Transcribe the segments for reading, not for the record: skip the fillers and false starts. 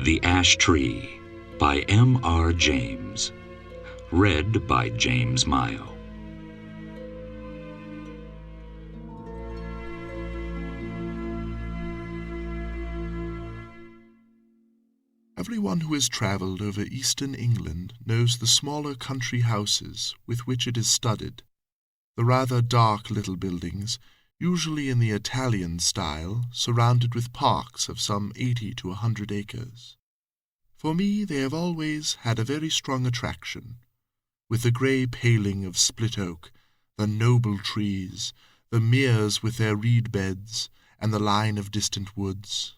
The Ash Tree by M.R. James. Read by James Mayo. Everyone who has travelled over eastern England knows the smaller country houses with which it is studded, the rather dark little buildings, usually in the Italian style, surrounded with parks of some 80 to 100 acres. For me they have always had a very strong attraction, with the grey paling of split oak, the noble trees, the meres with their reed beds, and the line of distant woods.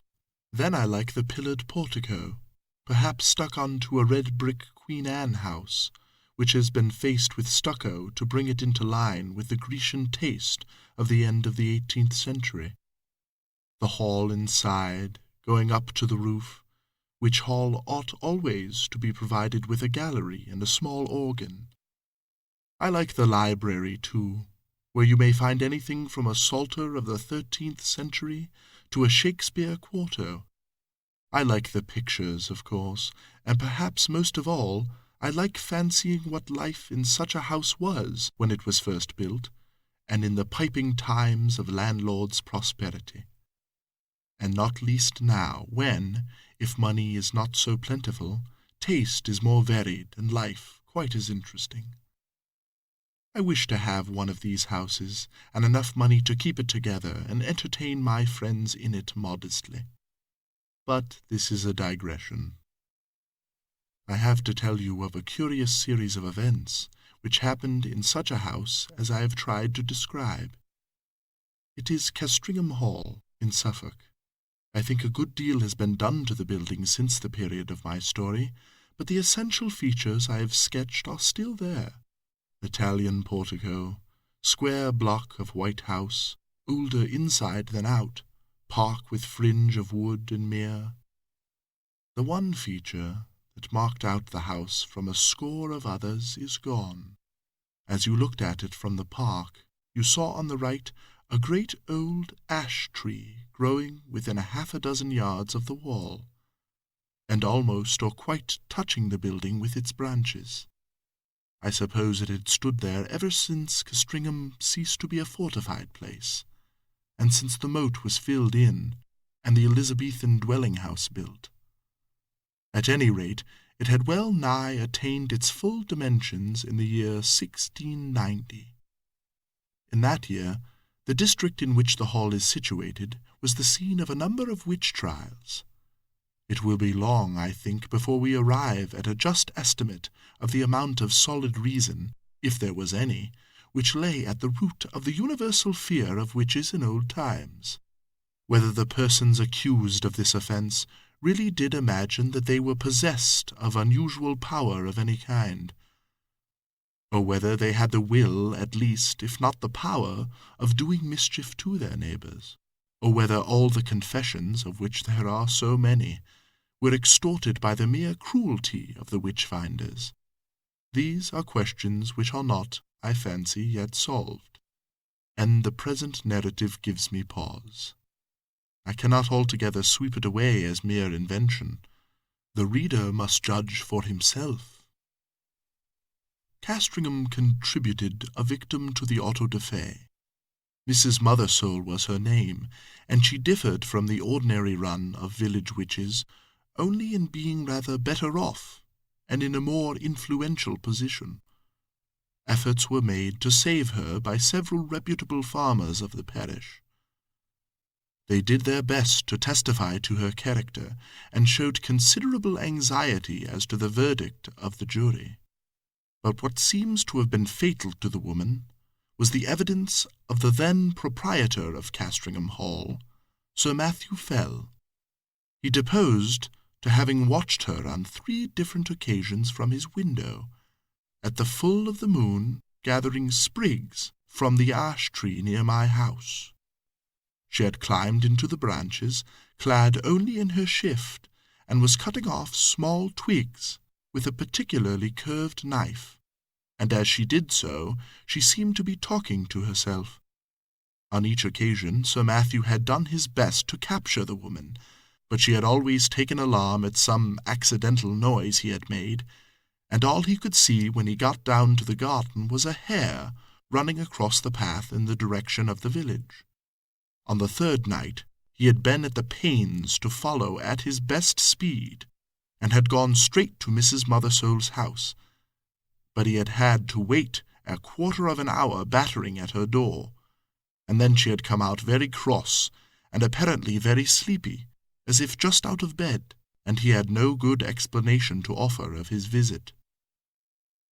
Then I like the pillared portico, perhaps stuck on to a red brick Queen Anne house, which has been faced with stucco to bring it into line with the Grecian taste of the end of the 18th century. The hall inside, going up to the roof, which hall ought always to be provided with a gallery and a small organ. I like the library, too, where you may find anything from a Psalter of the 13th century to a Shakespeare quarto. I like the pictures, of course, and perhaps most of all, I like fancying what life in such a house was when it was first built, and in the piping times of landlord's prosperity. And not least now, when, if money is not so plentiful, taste is more varied and life quite as interesting. I wish to have one of these houses, and enough money to keep it together and entertain my friends in it modestly. But this is a digression. I have to tell you of a curious series of events which happened in such a house as I have tried to describe. It is Castringham Hall in Suffolk. I think a good deal has been done to the building since the period of my story, but the essential features I have sketched are still there. Italian portico, square block of white house, older inside than out, park with fringe of wood and mere. The one feature that marked out the house from a score of others is gone. As you looked at it from the park, you saw on the right a great old ash tree growing within 6 yards of the wall, and almost or quite touching the building with its branches. I suppose it had stood there ever since Castringham ceased to be a fortified place, and since the moat was filled in, and the Elizabethan dwelling-house built. At any rate, it had well nigh attained its full dimensions in the year 1690. In that year, the district in which the hall is situated was the scene of a number of witch trials. It will be long, I think, before we arrive at a just estimate of the amount of solid reason, if there was any, which lay at the root of the universal fear of witches in old times. Whether the persons accused of this offence really did imagine that they were possessed of unusual power of any kind, or whether they had the will, at least, if not the power, of doing mischief to their neighbours, or whether all the confessions, of which there are so many, were extorted by the mere cruelty of the witch-finders. These are questions which are not, I fancy, yet solved, and the present narrative gives me pause. I cannot altogether sweep it away as mere invention. The reader must judge for himself. Castringham contributed a victim to the auto-da-fe. Mrs. Mothersole was her name, and she differed from the ordinary run of village witches only in being rather better off, and in a more influential position. Efforts were made to save her by several reputable farmers of the parish. They did their best to testify to her character, and showed considerable anxiety as to the verdict of the jury. But what seems to have been fatal to the woman was the evidence of the then proprietor of Castringham Hall, Sir Matthew Fell. He deposed to having watched her on 3 different occasions from his window, at the full of the moon, gathering sprigs from the ash tree near my house. She had climbed into the branches, clad only in her shift, and was cutting off small twigs with a particularly curved knife, and as she did so, she seemed to be talking to herself. On each occasion Sir Matthew had done his best to capture the woman, but she had always taken alarm at some accidental noise he had made, and all he could see when he got down to the garden was a hare running across the path in the direction of the village. On the third night he had been at the pains to follow at his best speed, and had gone straight to Mrs. Mothersole's house, but he had had to wait a quarter of an hour battering at her door, and then she had come out very cross, and apparently very sleepy, as if just out of bed, and he had no good explanation to offer of his visit.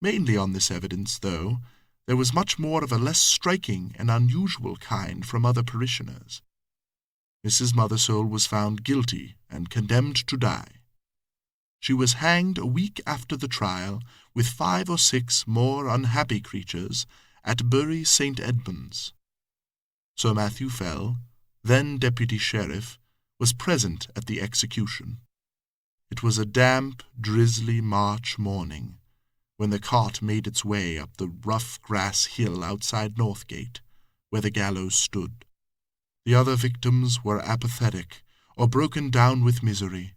Mainly on this evidence, though, there was much more of a less striking and unusual kind from other parishioners. Mrs. Mothersole was found guilty and condemned to die. She was hanged a week after the trial, with 5 or 6 more unhappy creatures, at Bury St. Edmunds. Sir Matthew Fell, then deputy sheriff, was present at the execution. It was a damp, drizzly March morning, when the cart made its way up the rough grass hill outside Northgate, where the gallows stood. The other victims were apathetic, or broken down with misery,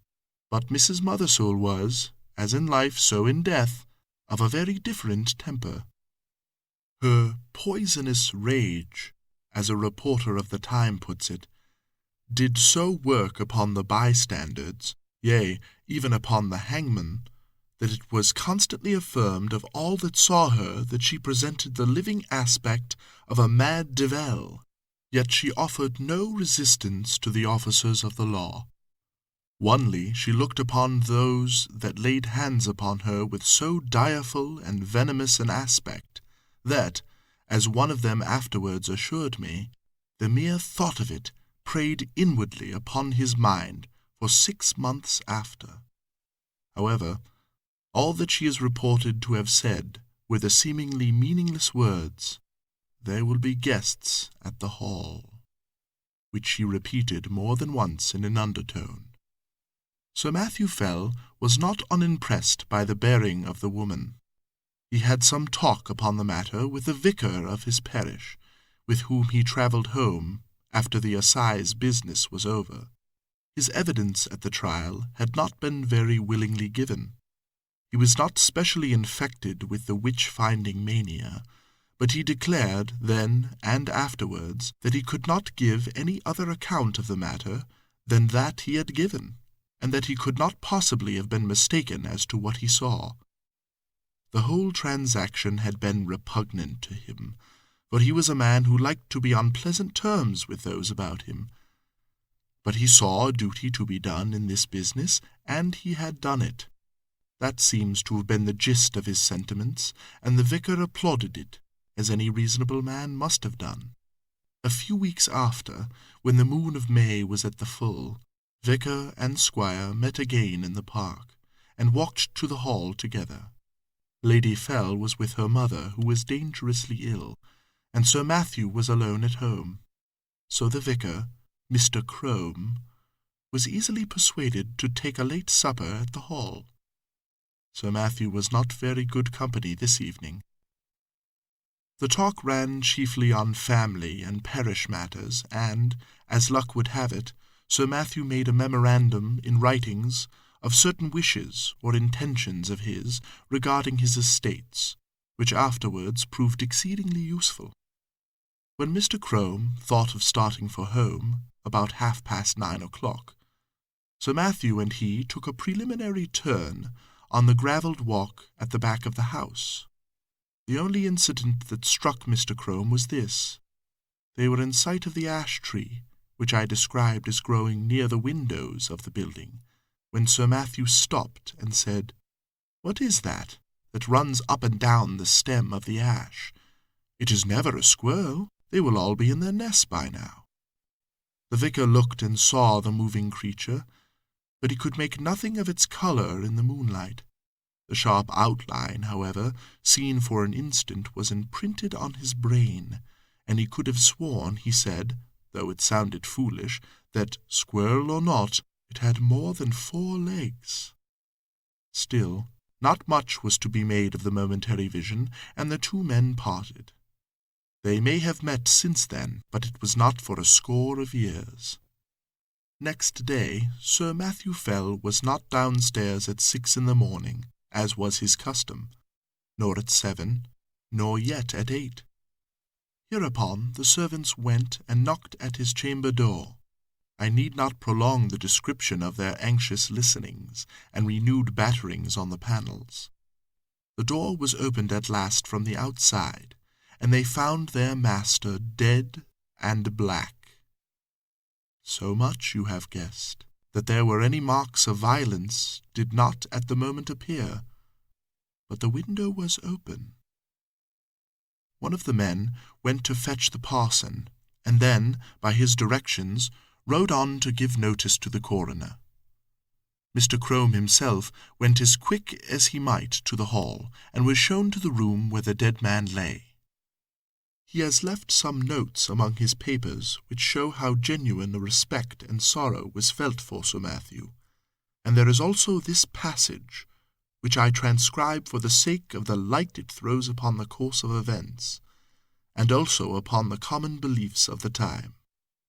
but Mrs. Mothersole was, as in life so in death, of a very different temper. Her poisonous rage, as a reporter of the time puts it, did so work upon the bystanders, yea, even upon the hangman, that it was constantly affirmed of all that saw her that she presented the living aspect of a mad devil, yet she offered no resistance to the officers of the law. Onely she looked upon those that laid hands upon her with so direful and venomous an aspect, that, as one of them afterwards assured me, the mere thought of it preyed inwardly upon his mind for 6 months after. However, all that she is reported to have said were the seemingly meaningless words, "There will be guests at the hall," which she repeated more than once in an undertone. Sir Matthew Fell was not unimpressed by the bearing of the woman. He had some talk upon the matter with the vicar of his parish, with whom he travelled home after the assize business was over. His evidence at the trial had not been very willingly given. He was not specially infected with the witch-finding mania, but he declared then and afterwards that he could not give any other account of the matter than that he had given, and that he could not possibly have been mistaken as to what he saw. The whole transaction had been repugnant to him, for he was a man who liked to be on pleasant terms with those about him. But he saw a duty to be done in this business, and he had done it. That seems to have been the gist of his sentiments, and the vicar applauded it, as any reasonable man must have done. A few weeks after, when the moon of May was at the full, vicar and squire met again in the park, and walked to the hall together. Lady Fell was with her mother, who was dangerously ill, and Sir Matthew was alone at home. So the vicar, Mr. Crome, was easily persuaded to take a late supper at the hall. Sir Matthew was not very good company this evening. The talk ran chiefly on family and parish matters, and, as luck would have it, Sir Matthew made a memorandum in writings of certain wishes or intentions of his regarding his estates, which afterwards proved exceedingly useful. When Mr. Crome thought of starting for home, about 9:30 o'clock, Sir Matthew and he took a preliminary turn on the gravelled walk at the back of the house. The only incident that struck Mr. Crome was this. They were in sight of the ash tree, which I described as growing near the windows of the building, when Sir Matthew stopped and said, "What is that runs up and down the stem of the ash? It is never a squirrel. They will all be in their nests by now." The vicar looked and saw the moving creature, but he could make nothing of its colour in the moonlight. The sharp outline, however, seen for an instant, was imprinted on his brain, and he could have sworn, he said, though it sounded foolish, that, squirrel or not, it had more than 4 legs. Still, not much was to be made of the momentary vision, and the 2 men parted. They may have met since then, but it was not for a score of years. Next day Sir Matthew Fell was not downstairs at 6 in the morning, as was his custom, nor at 7, nor yet at 8. Hereupon the servants went and knocked at his chamber door. I need not prolong the description of their anxious listenings and renewed batterings on the panels. The door was opened at last from the outside, and they found their master dead and black. So much you have guessed. That there were any marks of violence did not at the moment appear, but the window was open. One of the men went to fetch the parson, and then, by his directions, rode on to give notice to the coroner. Mr. Crome himself went as quick as he might to the hall, and was shown to the room where the dead man lay. He has left some notes among his papers which show how genuine a respect and sorrow was felt for Sir Matthew, and there is also this passage, which I transcribe for the sake of the light it throws upon the course of events, and also upon the common beliefs of the time.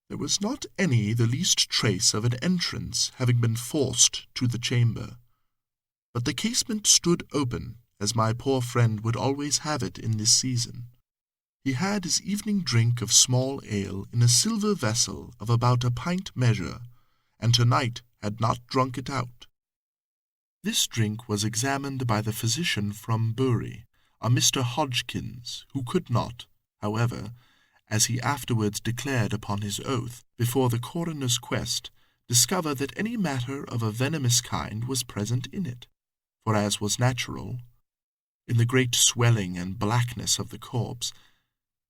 There was not any the least trace of an entrance having been forced to the chamber, but the casement stood open, as my poor friend would always have it in this season. He had his evening drink of small ale in a silver vessel of about a pint measure, and to-night had not drunk it out. This drink was examined by the physician from Bury, a Mr. Hodgkins, who could not, however, as he afterwards declared upon his oath, before the coroner's quest, discover that any matter of a venomous kind was present in it, for as was natural, in the great swelling and blackness of the corpse,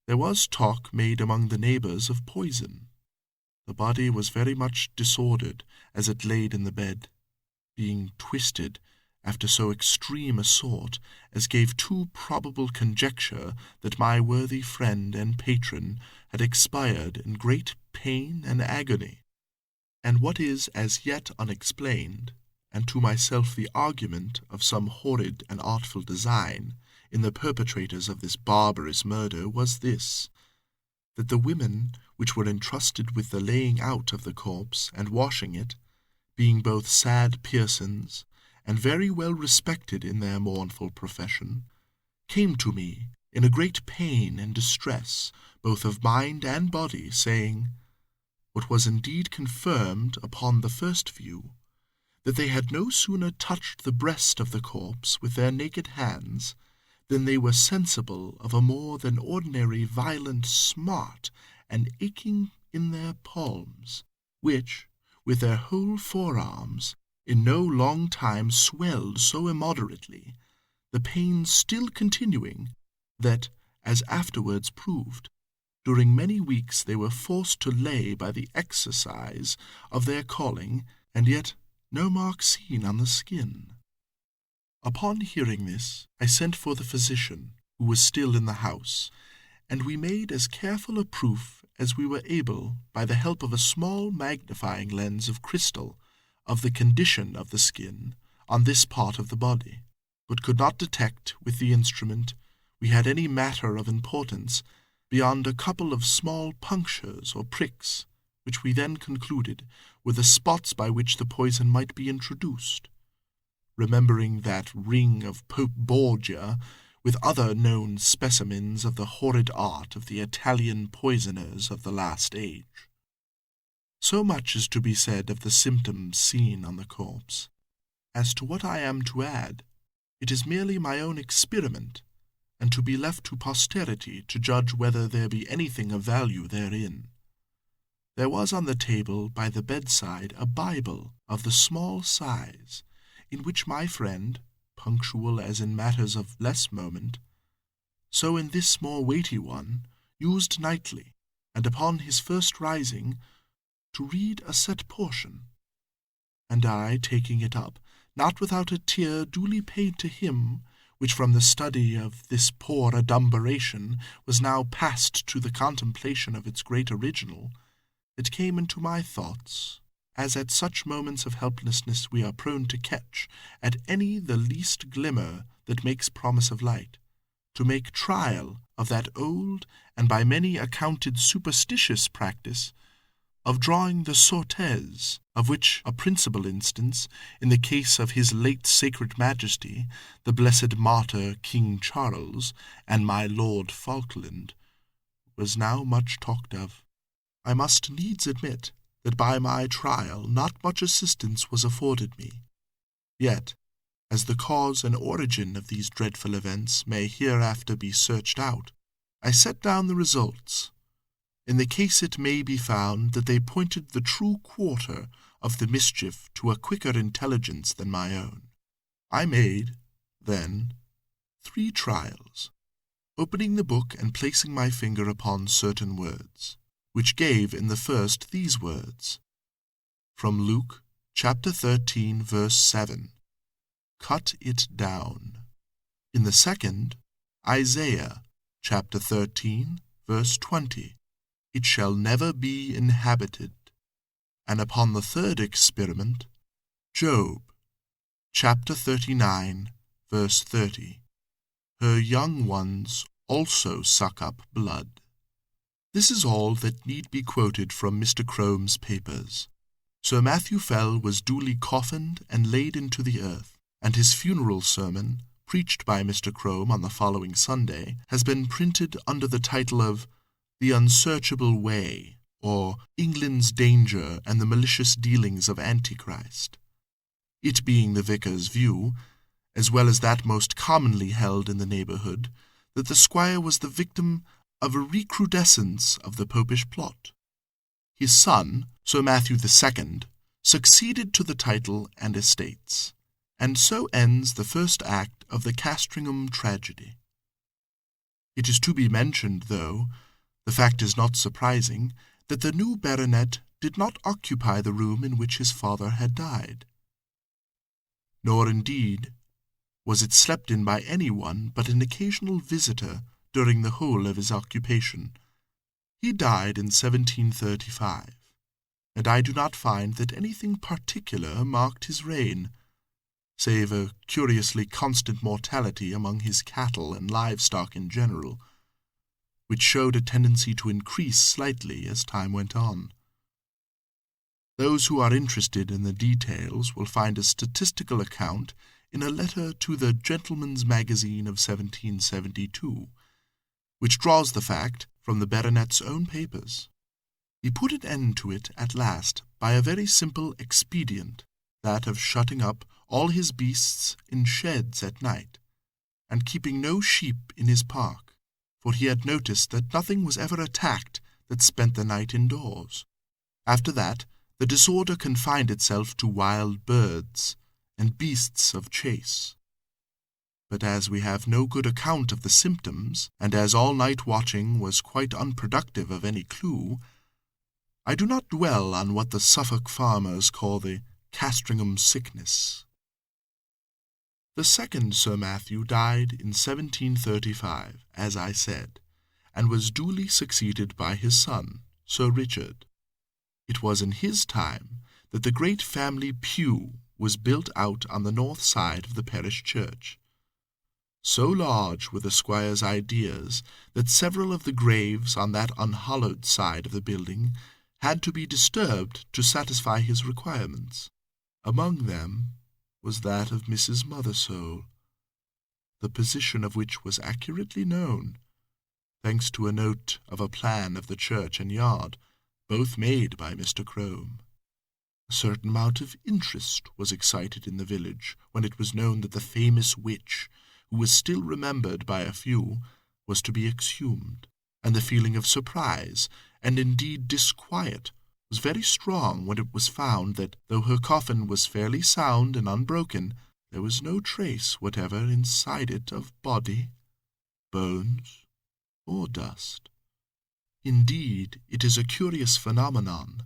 there was talk made among the neighbours of poison. The body was very much disordered as it laid in the bed, being twisted after so extreme a sort as gave too probable conjecture that my worthy friend and patron had expired in great pain and agony. And what is as yet unexplained, and to myself the argument of some horrid and artful design in the perpetrators of this barbarous murder, was this, that the women which were entrusted with the laying out of the corpse and washing it, being both sad persons and very well respected in their mournful profession, came to me in a great pain and distress, both of mind and body, saying, what was indeed confirmed upon the first view, that they had no sooner touched the breast of the corpse with their naked hands than they were sensible of a more than ordinary violent smart and aching in their palms, which, with their whole forearms, in no long time swelled so immoderately, the pain still continuing, that, as afterwards proved, during many weeks they were forced to lay by the exercise of their calling, and yet no mark seen on the skin. Upon hearing this, I sent for the physician, who was still in the house, and we made as careful a proof as we were able, by the help of a small magnifying lens of crystal, of the condition of the skin on this part of the body, but could not detect with the instrument we had any matter of importance beyond a couple of small punctures or pricks, which we then concluded were the spots by which the poison might be introduced, remembering that ring of Pope Borgia, with other known specimens of the horrid art of the Italian poisoners of the last age. So much is to be said of the symptoms seen on the corpse. As to what I am to add, it is merely my own experiment, and to be left to posterity to judge whether there be anything of value therein. There was on the table by the bedside a Bible of the small size, in which my friend, punctual as in matters of less moment, so in this more weighty one, used nightly, and upon his first rising, to read a set portion. And I, taking it up, not without a tear duly paid to him, which from the study of this poor adumberation was now passed to the contemplation of its great original, it came into my thoughts, as at such moments of helplessness we are prone to catch at any the least glimmer that makes promise of light, to make trial of that old and by many accounted superstitious practice of drawing the sortes, of which a principal instance, in the case of his late sacred majesty, the blessed martyr King Charles, and my Lord Falkland, was now much talked of. I must needs admit that by my trial not much assistance was afforded me. Yet, as the cause and origin of these dreadful events may hereafter be searched out, I set down the results. In the case it may be found that they pointed the true quarter of the mischief to a quicker intelligence than my own. I made, then, 3 trials, opening the book and placing my finger upon certain words, which gave in the first these words, from Luke chapter 13, verse 7, cut it down. In the second, Isaiah chapter 13, verse 20, it shall never be inhabited. And upon the third experiment, Job, chapter 39, verse 30, her young ones also suck up blood. This is all that need be quoted from Mr. Crome's papers. Sir Matthew Fell was duly coffined and laid into the earth, and his funeral sermon, preached by Mr. Crome on the following Sunday, has been printed under the title of The Unsearchable Way, or England's Danger and the Malicious Dealings of Antichrist. It being the vicar's view, as well as that most commonly held in the neighbourhood, that the squire was the victim of a recrudescence of the popish plot. His son, Sir Matthew II, succeeded to the title and estates, and so ends the first act of the Castringham tragedy. It is to be mentioned, though, the fact is not surprising, that the new baronet did not occupy the room in which his father had died. Nor, indeed, was it slept in by any one but an occasional visitor during the whole of his occupation. He died in 1735, and I do not find that anything particular marked his reign, save a curiously constant mortality among his cattle and livestock in general, which showed a tendency to increase slightly as time went on. Those who are interested in the details will find a statistical account in a letter to the Gentleman's Magazine of 1772, which draws the fact from the baronet's own papers. He put an end to it at last by a very simple expedient, that of shutting up all his beasts in sheds at night, and keeping no sheep in his park, for he had noticed that nothing was ever attacked that spent the night indoors. After that, the disorder confined itself to wild birds and beasts of chase. But as we have no good account of the symptoms, and as all-night watching was quite unproductive of any clue, I do not dwell on what the Suffolk farmers call the Castringham sickness. The second Sir Matthew died in 1735, as I said, and was duly succeeded by his son, Sir Richard. It was in his time that the great family pew was built out on the north side of the parish church. So large were the squire's ideas that several of the graves on that unhallowed side of the building had to be disturbed to satisfy his requirements. Among them was that of Mrs. Mothersole, the position of which was accurately known, thanks to a note of a plan of the church and yard, both made by Mr. Crome. A certain amount of interest was excited in the village when it was known that the famous witch, who was still remembered by a few, was to be exhumed, and the feeling of surprise, and indeed disquiet, was very strong when it was found that, though her coffin was fairly sound and unbroken, there was no trace whatever inside it of body, bones, or dust. Indeed, it is a curious phenomenon,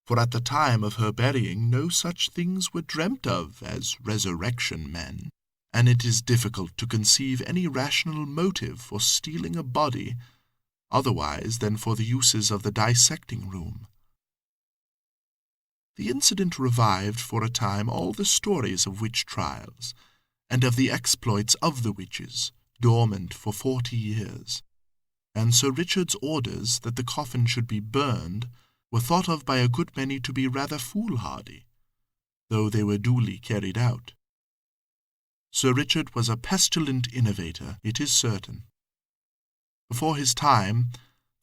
for at the time of her burying no such things were dreamt of as resurrection men, and it is difficult to conceive any rational motive for stealing a body otherwise than for the uses of the dissecting room. The incident revived for a time all the stories of witch trials, and of the exploits of the witches, dormant for 40 years, and Sir Richard's orders that the coffin should be burned were thought of by a good many to be rather foolhardy, though they were duly carried out. Sir Richard was a pestilent innovator, it is certain. Before his time,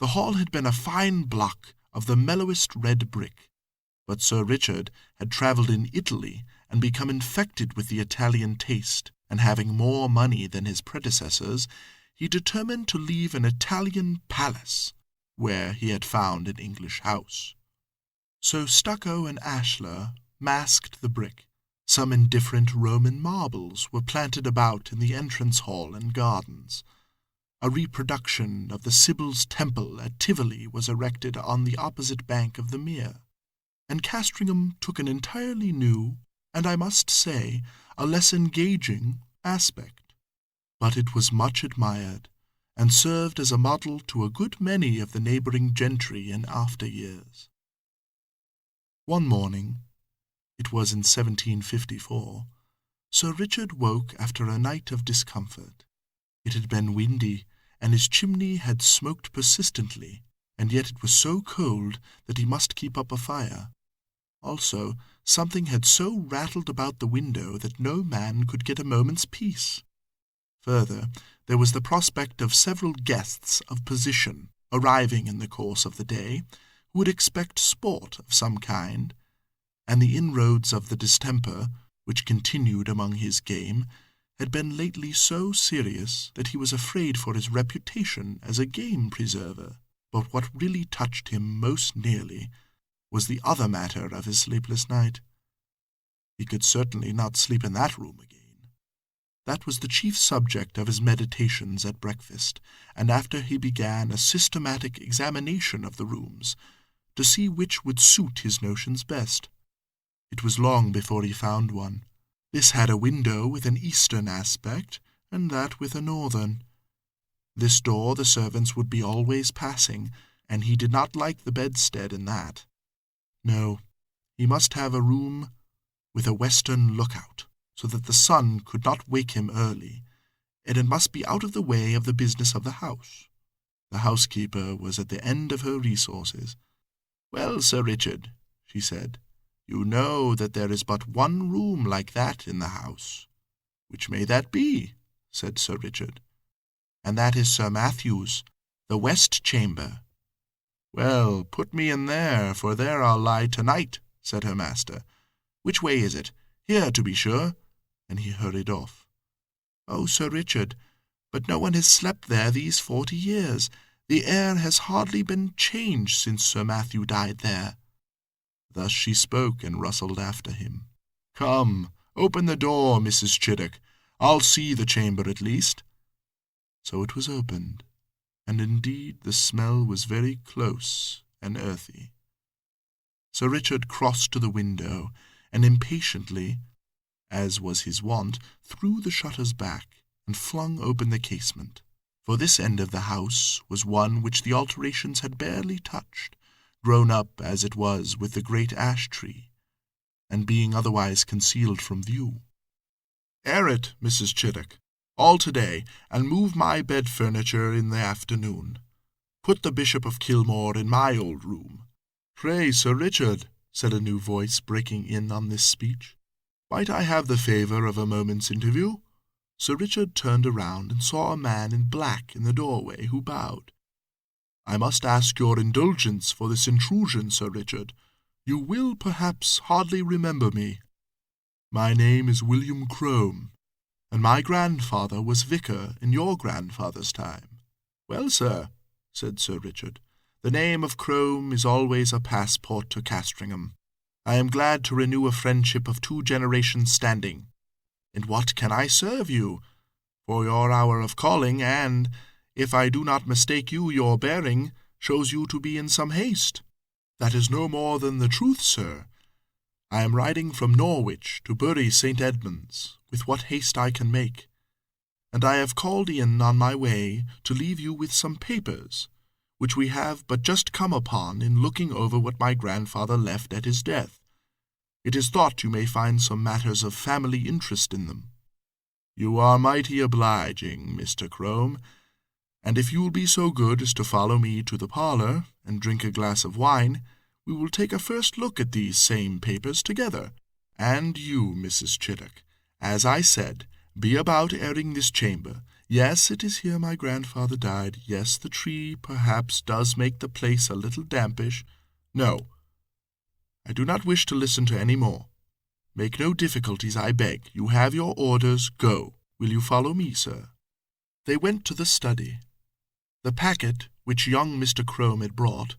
the hall had been a fine block of the mellowest red brick, but Sir Richard had travelled in Italy and become infected with the Italian taste, and having more money than his predecessors, he determined to leave an Italian palace where he had found an English house. So stucco and ashlar masked the brick. Some indifferent Roman marbles were planted about in the entrance hall and gardens. A reproduction of the Sibyl's Temple at Tivoli was erected on the opposite bank of the mere, and Castringham took an entirely new, and I must say, a less engaging aspect. But it was much admired, and served as a model to a good many of the neighbouring gentry in after years. One morning, it was in 1754, Sir Richard woke after a night of discomfort. It had been windy, and his chimney had smoked persistently, and yet it was so cold that he must keep up a fire. Also, something had so rattled about the window that no man could get a moment's peace. Further, there was the prospect of several guests of position arriving in the course of the day, who would expect sport of some kind, and the inroads of the distemper, which continued among his game, had been lately so serious that he was afraid for his reputation as a game preserver. But what really touched him most nearly was the other matter of his sleepless night. He could certainly not sleep in that room again. That was the chief subject of his meditations at breakfast, and after he began a systematic examination of the rooms, to see which would suit his notions best. It was long before he found one. This had a window with an eastern aspect, and that with a northern. This door the servants would be always passing, and he did not like the bedstead in that. No, he must have a room with a western lookout, so that the sun could not wake him early, and it must be out of the way of the business of the house. The housekeeper was at the end of her resources. "Well, Sir Richard," she said, "you know that there is but one room like that in the house." "Which may that be?" said Sir Richard. "And that is Sir Matthew's, the west chamber." "Well, put me in there, for there I'll lie to-night," said her master. "Which way is it? Here, to be sure." And he hurried off. "Oh, Sir Richard, but no one has slept there these 40 years. The air has hardly been changed since Sir Matthew died there." Thus she spoke, and rustled after him. "Come, open the door, Mrs. Chiddock. I'll see the chamber at least." So it was opened, and indeed the smell was very close and earthy. Sir Richard crossed to the window, and impatiently, as was his wont, threw the shutters back, and flung open the casement. For this end of the house was one which the alterations had barely touched, grown up as it was with the great ash-tree, and being otherwise concealed from view. "Air it, Mrs. Chiddock, all to-day, and move my bed-furniture in the afternoon. Put the Bishop of Kilmore in my old room." "Pray, Sir Richard," said a new voice, breaking in on this speech, "might I have the favour of a moment's interview?" Sir Richard turned around and saw a man in black in the doorway, who bowed. "I must ask your indulgence for this intrusion, Sir Richard. You will, perhaps, hardly remember me. My name is William Crome, and my grandfather was vicar in your grandfather's time." "Well, sir," said Sir Richard, "the name of Crome is always a passport to Castringham. I am glad to renew a friendship of 2 generations' standing. In what can I serve you? For your hour of calling, and, if I do not mistake you, your bearing shows you to be in some haste." "That is no more than the truth, sir. I am riding from Norwich to Bury St. Edmunds, with what haste I can make, and I have called in on my way to leave you with some papers, which we have but just come upon in looking over what my grandfather left at his death. It is thought you may find some matters of family interest in them." "You are mighty obliging, Mr. Crome, and if you will be so good as to follow me to the parlour and drink a glass of wine, we will take a first look at these same papers together. And you, Mrs. Chiddock, as I said, be about airing this chamber. Yes, it is here my grandfather died. Yes, the tree perhaps does make the place a little dampish. No, I do not wish to listen to any more. Make no difficulties, I beg. You have your orders. Go. Will you follow me, sir?" They went to the study. The packet which young Mr. Crome had brought,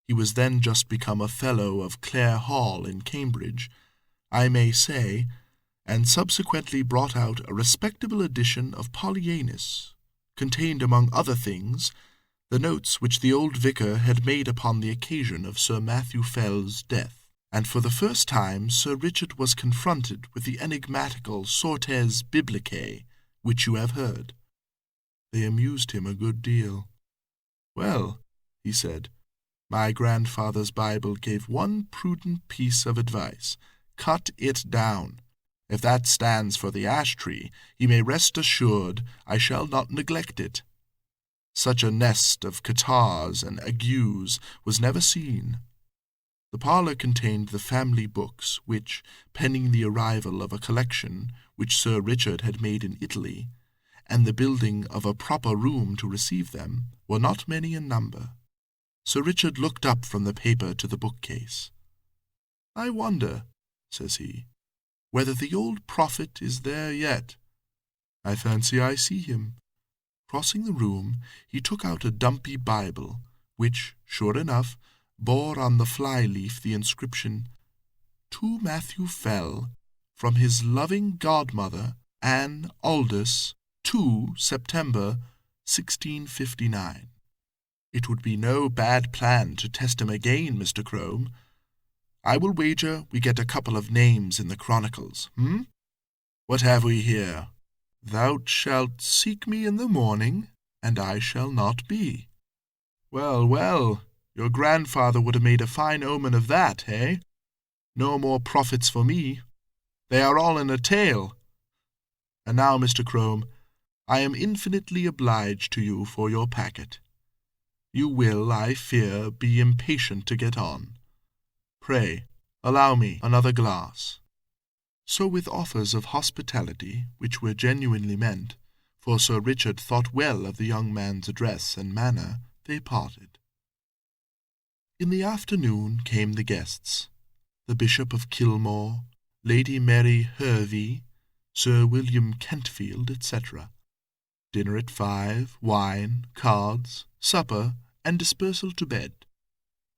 he was then just become a Fellow of Clare Hall in Cambridge, I may say, and subsequently brought out a respectable edition of Polyaenus, contained among other things the notes which the old vicar had made upon the occasion of Sir Matthew Fell's death, and for the first time Sir Richard was confronted with the enigmatical sortes biblicae which you have heard. They amused him a good deal. "Well," he said, "my grandfather's Bible gave one prudent piece of advice. Cut it down. If that stands for the ash tree, he may rest assured I shall not neglect it. Such a nest of catarrhs and agues was never seen." The parlour contained the family books, which, pending the arrival of a collection which Sir Richard had made in Italy, and the building of a proper room to receive them, were not many in number. Sir Richard looked up from the paper to the bookcase. "I wonder," says he, "whether the old prophet is there yet. I fancy I see him." Crossing the room, he took out a dumpy Bible, which, sure enough, bore on the fly-leaf the inscription, "To Matthew Fell, from his loving godmother, Anne Aldous, 2 September 1659. It would be no bad plan to test him again, Mr. Crome. I will wager we get a couple of names in the Chronicles, What have we here? 'Thou shalt seek me in the morning, and I shall not be.' Well, well, your grandfather would have made a fine omen of that, eh? No more prophets for me. They are all in a tale. And now, Mr. Crome, I am infinitely obliged to you for your packet. You will, I fear, be impatient to get on. Pray, allow me another glass." So with offers of hospitality, which were genuinely meant, for Sir Richard thought well of the young man's address and manner, they parted. In the afternoon came the guests, the Bishop of Kilmore, Lady Mary Hervey, Sir William Kentfield, etc. Dinner at 5, wine, cards, supper, and dispersal to bed.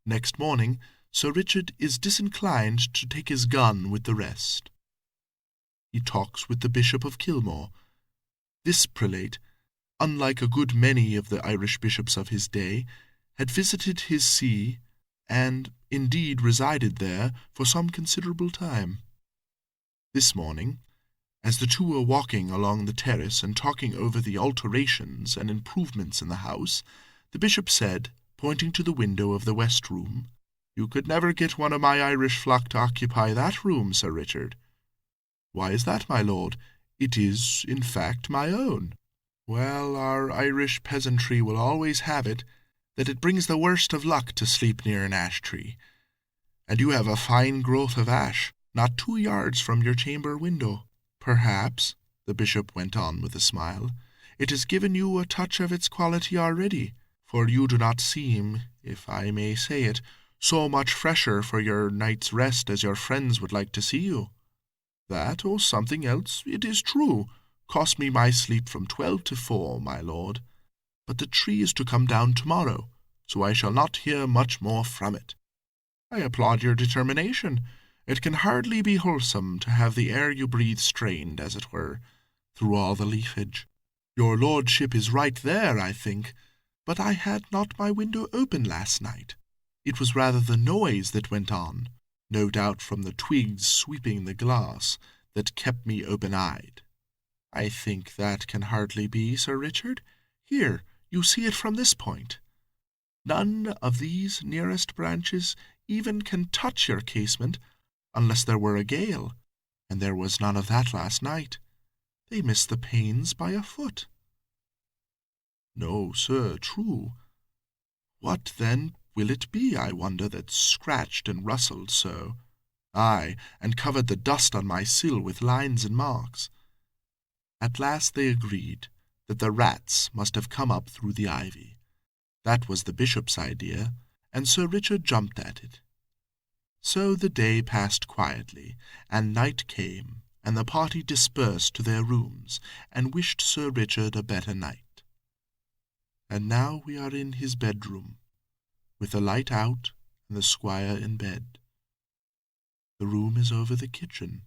Next morning, Sir Richard is disinclined to take his gun with the rest. He talks with the Bishop of Kilmore. This prelate, unlike a good many of the Irish bishops of his day, had visited his see, and indeed resided there for some considerable time. This morning, as the two were walking along the terrace and talking over the alterations and improvements in the house, the bishop said, pointing to the window of the west room, "You could never get one of my Irish flock to occupy that room, Sir Richard." "Why is that, my lord? It is, in fact, my own." "Well, our Irish peasantry will always have it that it brings the worst of luck to sleep near an ash tree. And you have a fine growth of ash, not 2 yards from your chamber window. Perhaps," the bishop went on with a smile, "it has given you a touch of its quality already, for you do not seem, if I may say it, so much fresher for your night's rest as your friends would like to see you. That, or something else, it is true, cost me my sleep from 12 to 4, my lord. But the tree is to come down tomorrow, so I shall not hear much more from it. I applaud your determination. It can hardly be wholesome to have the air you breathe strained, as it were, through all the leafage. Your lordship is right there, I think, but I had not my window open last night. It was rather the noise that went on, no doubt from the twigs sweeping the glass, that kept me open-eyed. I think that can hardly be, Sir Richard. Here, you see it from this point. None of these nearest branches even can touch your casement, unless there were a gale, and there was none of that last night. They missed the panes by a foot." "No, sir, true. What, then, will it be, I wonder, that scratched and rustled so? Ay, and covered the dust on my sill with lines and marks. At last they agreed that the rats must have come up through the ivy. That was the bishop's idea, and Sir Richard jumped at it. So the day passed quietly, and night came, and the party dispersed to their rooms, and wished Sir Richard a better night. And now we are in his bedroom, with the light out and the squire in bed. The room is over the kitchen,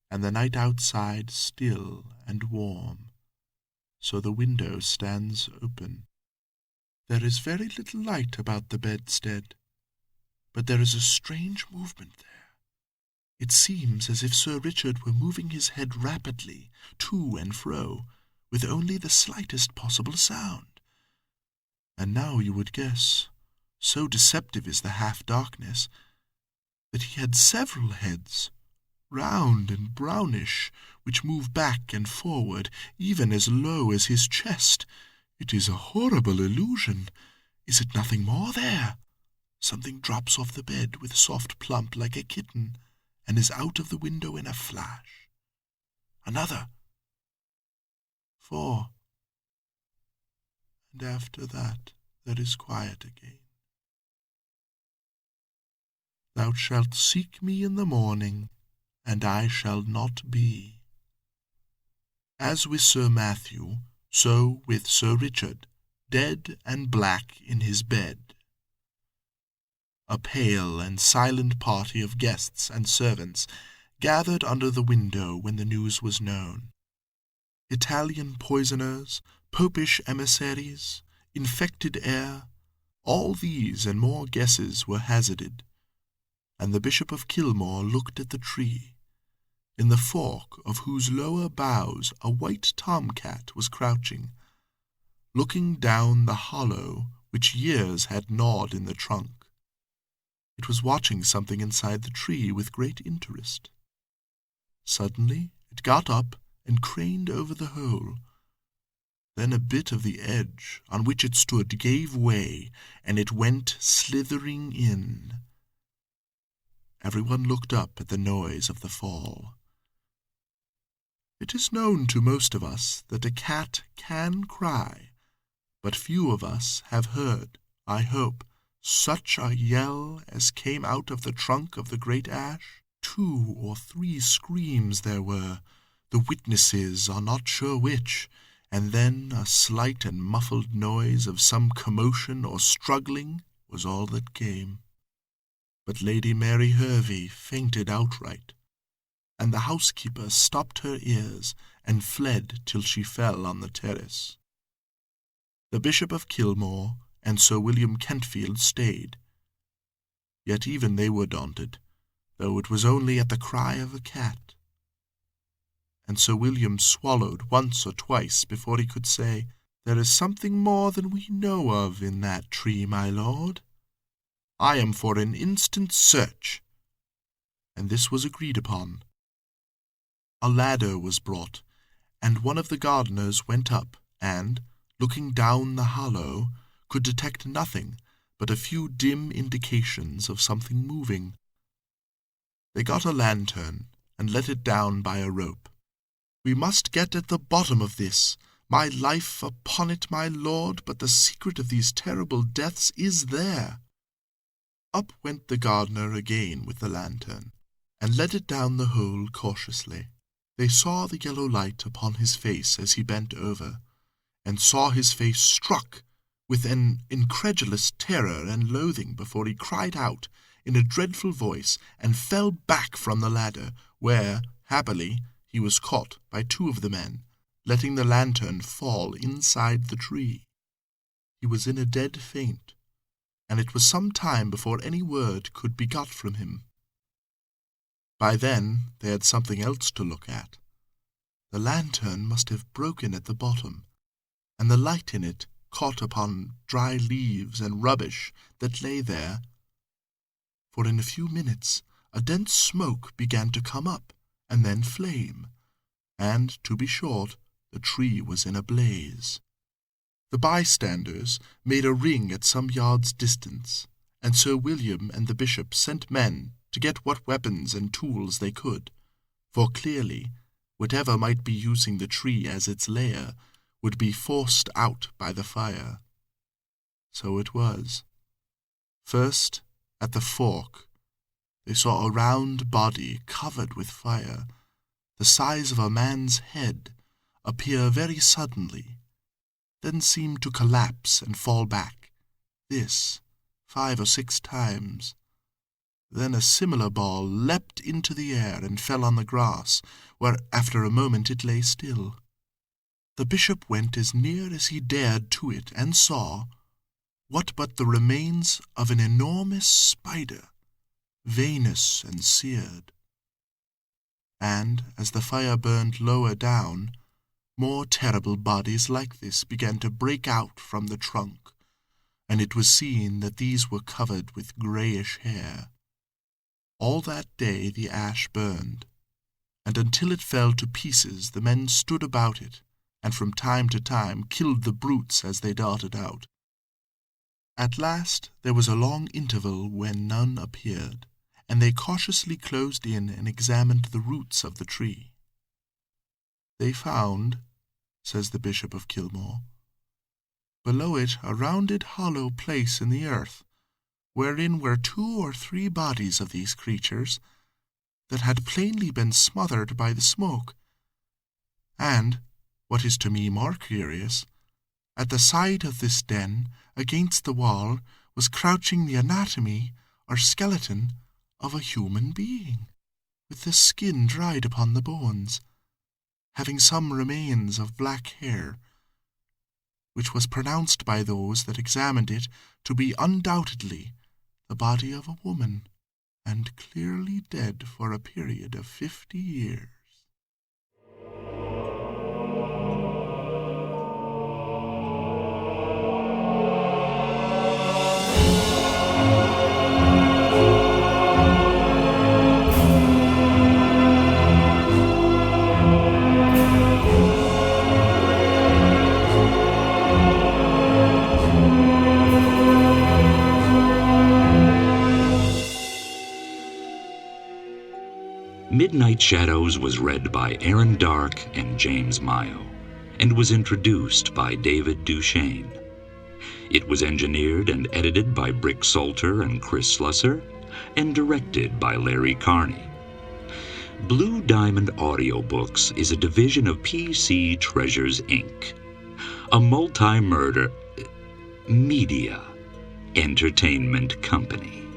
and the night outside still and warm, so the window stands open. There is very little light about the bedstead, but there is a strange movement there. It seems as if Sir Richard were moving his head rapidly to and fro, with only the slightest possible sound. And now you would guess, so deceptive is the half-darkness, that he had several heads, round and brownish, which move back and forward, even as low as his chest. It is a horrible illusion. Is it nothing more there? Something drops off the bed with soft plump like a kitten, and is out of the window in a flash. Another. 4. And after that there is quiet again. Thou shalt seek me in the morning, and I shall not be. As with Sir Matthew, so with Sir Richard, dead and black in his bed. A pale and silent party of guests and servants gathered under the window when the news was known. Italian poisoners, popish emissaries, infected air, all these and more guesses were hazarded, and the Bishop of Kilmore looked at the tree, in the fork of whose lower boughs a white tomcat was crouching, looking down the hollow which years had gnawed in the trunk. It was watching something inside the tree with great interest. Suddenly it got up and craned over the hole. Then a bit of the edge on which it stood gave way, and it went slithering in. Everyone looked up at the noise of the fall. It is known to most of us that a cat can cry, but few of us have heard, I hope, such a yell as came out of the trunk of the great ash. 2 or 3 screams there were, the witnesses are not sure which, and then a slight and muffled noise of some commotion or struggling was all that came. But Lady Mary Hervey fainted outright, and the housekeeper stopped her ears and fled till she fell on the terrace. The Bishop of Kilmore and Sir William Kentfield stayed. Yet even they were daunted, though it was only at the cry of a cat. And Sir William swallowed once or twice before he could say, "There is something more than we know of in that tree, my lord. I am for an instant search." And this was agreed upon. A ladder was brought, and one of the gardeners went up, and, looking down the hollow, could detect nothing but a few dim indications of something moving. They got a lantern and let it down by a rope. "We must get at the bottom of this. My life upon it, my lord, but the secret of these terrible deaths is there." Up went the gardener again with the lantern, and led it down the hole cautiously. They saw the yellow light upon his face as he bent over, and saw his face struck with an incredulous terror and loathing before he cried out in a dreadful voice and fell back from the ladder, where, happily, he was caught by 2 of the men, letting the lantern fall inside the tree. He was in a dead faint, and it was some time before any word could be got from him. By then they had something else to look at. The lantern must have broken at the bottom, and the light in it caught upon dry leaves and rubbish that lay there. For in a few minutes a dense smoke began to come up, and then flame, and, to be short, the tree was in a blaze. The bystanders made a ring at some yards' distance, and Sir William and the bishop sent men to get what weapons and tools they could, for clearly whatever might be using the tree as its lair would be forced out by the fire. So it was. First, at the fork, they saw a round body covered with fire, the size of a man's head, appear very suddenly, then seem to collapse and fall back, this 5 or 6 times. Then a similar ball leapt into the air and fell on the grass, where after a moment it lay still. The bishop went as near as he dared to it, and saw what but the remains of an enormous spider, veinous and seared. And as the fire burned lower down, more terrible bodies like this began to break out from the trunk, and it was seen that these were covered with greyish hair. All that day the ash burned, and until it fell to pieces the men stood about it, and from time to time killed the brutes as they darted out. At last there was a long interval when none appeared, and they cautiously closed in and examined the roots of the tree. They found, says the Bishop of Kilmore, below it a rounded hollow place in the earth, wherein were 2 or 3 bodies of these creatures that had plainly been smothered by the smoke, and, what is to me more curious, at the side of this den, against the wall, was crouching the anatomy or skeleton of a human being, with the skin dried upon the bones, having some remains of black hair, which was pronounced by those that examined it to be undoubtedly the body of a woman, and clearly dead for a period of 50 years. Midnight Shadows was read by Aaron Dark and James Mayo, and was introduced by David Duchesne. It was engineered and edited by Brick Salter and Chris Slusser, and directed by Larry Carney. Blue Diamond Audiobooks is a division of PC Treasures, Inc., a multi-murder media entertainment company.